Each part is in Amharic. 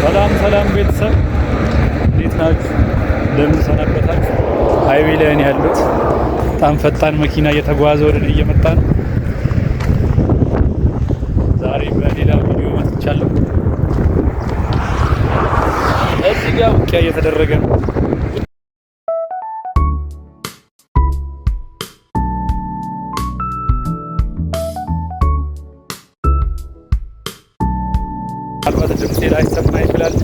ሰላም ቤተሰብ እንዴት ናችሁ? እንደምን ሰነበታችሁ? ሃይዌ ላይ ነው ያለሁት። በጣም ፈጣን መኪና እየተጓዘ ወደ እኔ እየመጣ ነው። ዛሬ በሌላ ቪዲዮ መጥቻለሁ። እዚህ ጋር ውቂያ እየተደረገ ነው። ምናልባት ድምፄ ላይሰማ ይችላል።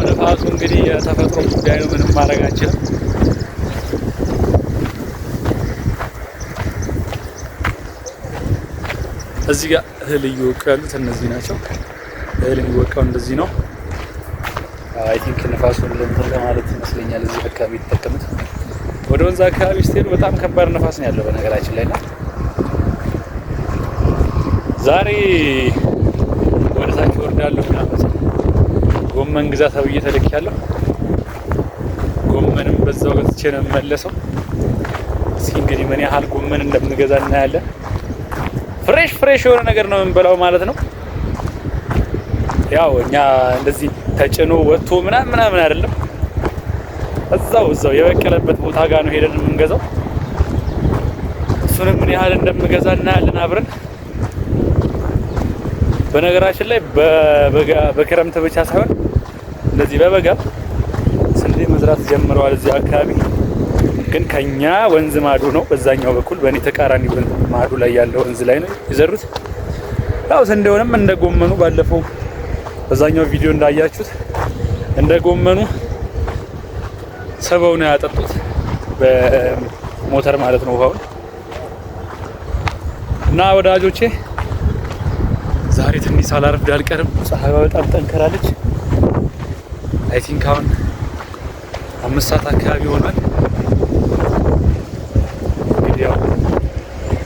ነፋሱ እንግዲህ የተፈጥሮ ጉዳይ ነው፣ ምንም ማድረግ አንችልም። እዚህ ጋር እህል እየወቁ ያሉት እነዚህ ናቸው። እህል የሚወቃው እንደዚህ ነው። አይ ቲንክ ነፋሱን ለእንትን ለማለት ይመስለኛል እዚህ አካባቢ የተጠቀሙት። ወደ ወንዝ አካባቢ ስትሄዱ በጣም ከባድ ነፋስ ነው ያለው በነገራችን ላይ። ዛሬ ወደ ታች ወርዳለሁ ምናምን ጎመን ግዛ ተብዬ ተልኬያለሁ። ጎመንም በዛው ገዝቼ ነው የምመለሰው። እስኪ እንግዲህ ምን ያህል ጎመን እንደምንገዛ እናያለን። ፍሬሽ የሆነ ነገር ነው የምንበላው ማለት ነው። ያው እኛ እንደዚህ ተጭኖ ወጥቶ ምናምን አይደለም። እዛው የበቀለበት ቦታ ጋር ነው ሄደን የምንገዛው። እሱንም ምን ያህል እንደምገዛ እናያለን አብረን። በነገራችን ላይ በክረምት ብቻ ሳይሆን እንደዚህ በበጋ ስንዴ መዝራት ጀምረዋል እዚህ አካባቢ። ግን ከኛ ወንዝ ማዶ ነው፣ በዛኛው በኩል በእኔ ተቃራኒ ማዶ ላይ ያለው ወንዝ ላይ ነው የዘሩት። ያው ስንዴውንም እንደ ጎመኑ ባለፈው በዛኛው ቪዲዮ እንዳያችሁት እንደ ጎመኑ ሰበው ነው ያጠጡት፣ በሞተር ማለት ነው ውሃውን። እና ወዳጆቼ ዛሬ ትንሽ ሳላረፍድ አልቀርም። ፀሐይዋ በጣም ጠንከራለች። አይ ቲንክ አሁን 5 ሰዓት አካባቢ ሆኗል። እንግዲህ ያው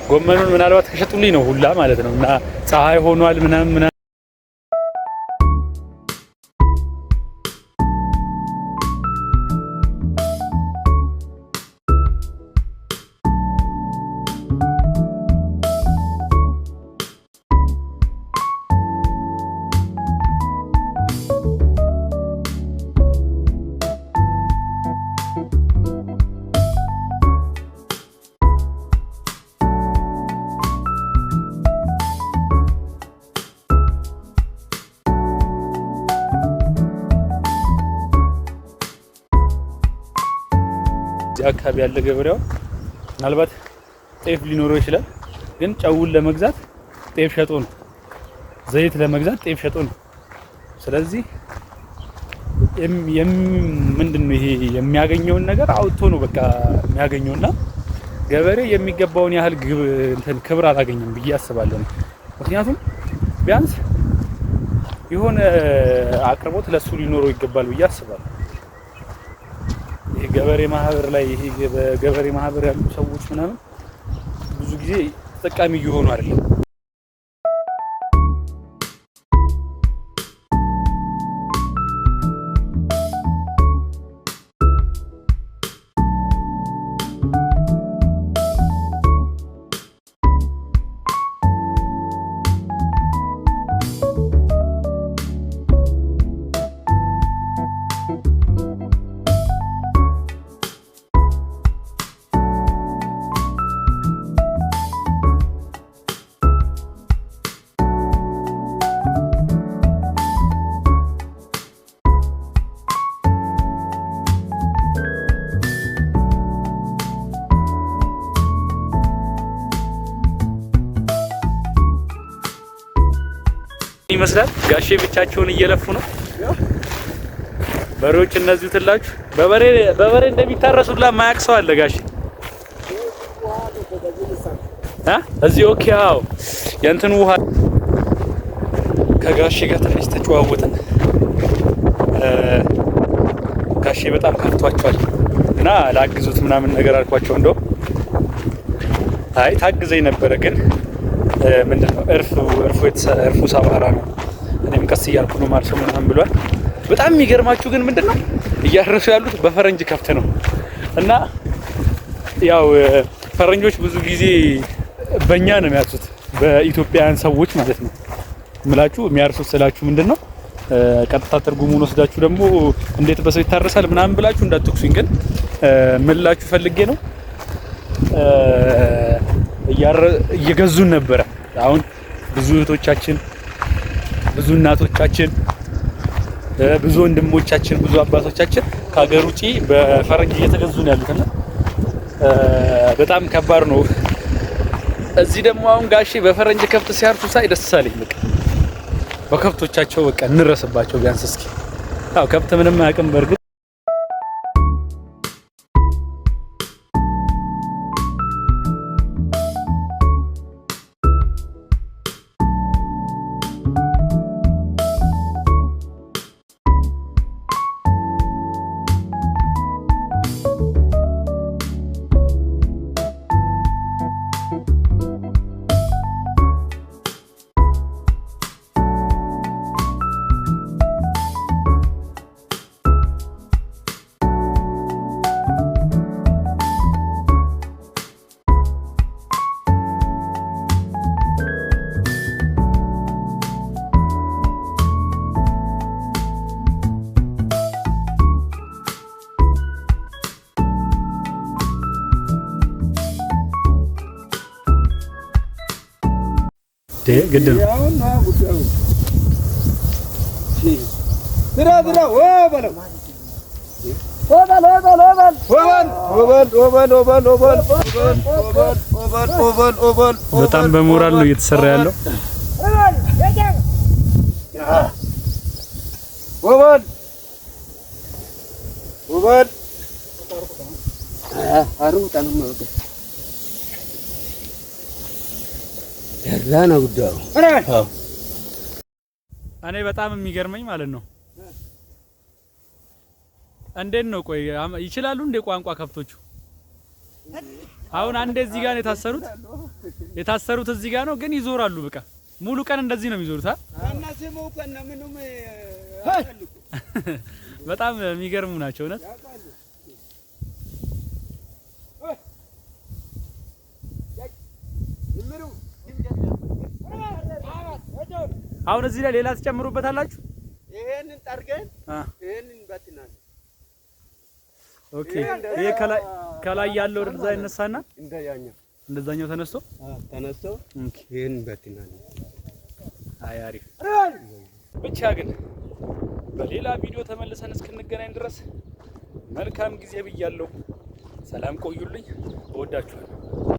ጎመኑን ምናልባት ከሸጡልኝ ነው ሁላ ማለት ነው። እና ፀሐይ ሆኗል ምናምን አካባቢ ያለ ገበሬው ምናልባት ጤፍ ሊኖረው ይችላል። ግን ጨውን ለመግዛት ጤፍ ሸጦ ነው፣ ዘይት ለመግዛት ጤፍ ሸጦ ነው። ስለዚህ ምንድነው ይሄ የሚያገኘውን ነገር አውጥቶ ነው በቃ የሚያገኘውና ገበሬ የሚገባውን ያህል ክብር አላገኘም ብዬ አስባለሁ። ምክንያቱም ቢያንስ የሆነ አቅርቦት ለሱ ሊኖረው ይገባል ብዬ አስባለሁ። ገበሬ ማህበር ላይ በገበሬ ማህበር ያሉ ሰዎች ምናምን ብዙ ጊዜ ተጠቃሚ እየሆኑ አይደለም። ይመስላል ጋሼ ብቻቸውን እየለፉ ነው። በሬዎች እነዚህ ትላችሁ በበሬ እንደሚታረሱላ ማያቅ ሰው አለ ጋሼ እዚህ ኦኬ። አዎ የእንትን ውሃ ከጋሼ ጋር ትንሽ ተጨዋወትን። ጋሼ በጣም ከፍቷቸዋል እና ላግዙት ምናምን ነገር አልኳቸው። እንደው አይ ታግዘኝ ነበረ ግን ምንድነው እርፉ ሰባራ ነው፣ እኔም ቀስ እያልኩ ነው ማለት ነው ምናምን ብሏል። በጣም የሚገርማችሁ ግን ምንድነው እያረሱ ያሉት በፈረንጅ ከፍት ነው። እና ያው ፈረንጆች ብዙ ጊዜ በእኛ ነው የሚያዙት፣ በኢትዮጵያውያን ሰዎች ማለት ነው። ምላችሁ የሚያርሱት ስላችሁ ምንድነው ቀጥታ ትርጉሙን ወስዳችሁ ደግሞ እንዴት በሰው ይታረሳል ምናምን ብላችሁ እንዳትኩሱኝ። ግን ምላችሁ ፈልጌ ነው እየገዙን ነበረ። አሁን ብዙ እህቶቻችን፣ ብዙ እናቶቻችን፣ ብዙ ወንድሞቻችን፣ ብዙ አባቶቻችን ከሀገር ውጪ በፈረንጅ እየተገዙ ነው ያሉትና በጣም ከባድ ነው። እዚህ ደግሞ አሁን ጋሼ በፈረንጅ ከብት ሲያርሱ ሳይ ደስ አለኝ። በቃ በከብቶቻቸው በቃ እንረስባቸው ቢያንስ እስኪ። ያው ከብት ምንም አያውቅም በርግጥ ግድ ነው። በጣም በሞራል ነው እየተሰራ ያለው። ያላና ጉዳዩ እኔ በጣም የሚገርመኝ ማለት ነው እንዴት ነው ቆይ ይችላሉ እንደ ቋንቋ ከብቶቹ? አሁን አንዴ እዚህ ጋር ነው የታሰሩት እዚህ ጋር ነው ግን ይዞራሉ። በቃ ሙሉ ቀን እንደዚህ ነው የሚዞሩት። በጣም የሚገርሙ ናቸው እውነት። አሁን እዚህ ላይ ሌላ ትጨምሩበታላችሁ? ይሄንን ጠርገን ይሄንን በትናል። ኦኬ ይሄ ከላይ ያለው ወደዛ ይነሳና እንደዛኛው ተነስቶ ኦኬ ይሄንን በትናል። አይ አሪፍ። ብቻ ግን በሌላ ቪዲዮ ተመልሰን እስክንገናኝ ድረስ መልካም ጊዜ ብያለሁ። ሰላም ቆዩልኝ። እወዳችኋለሁ።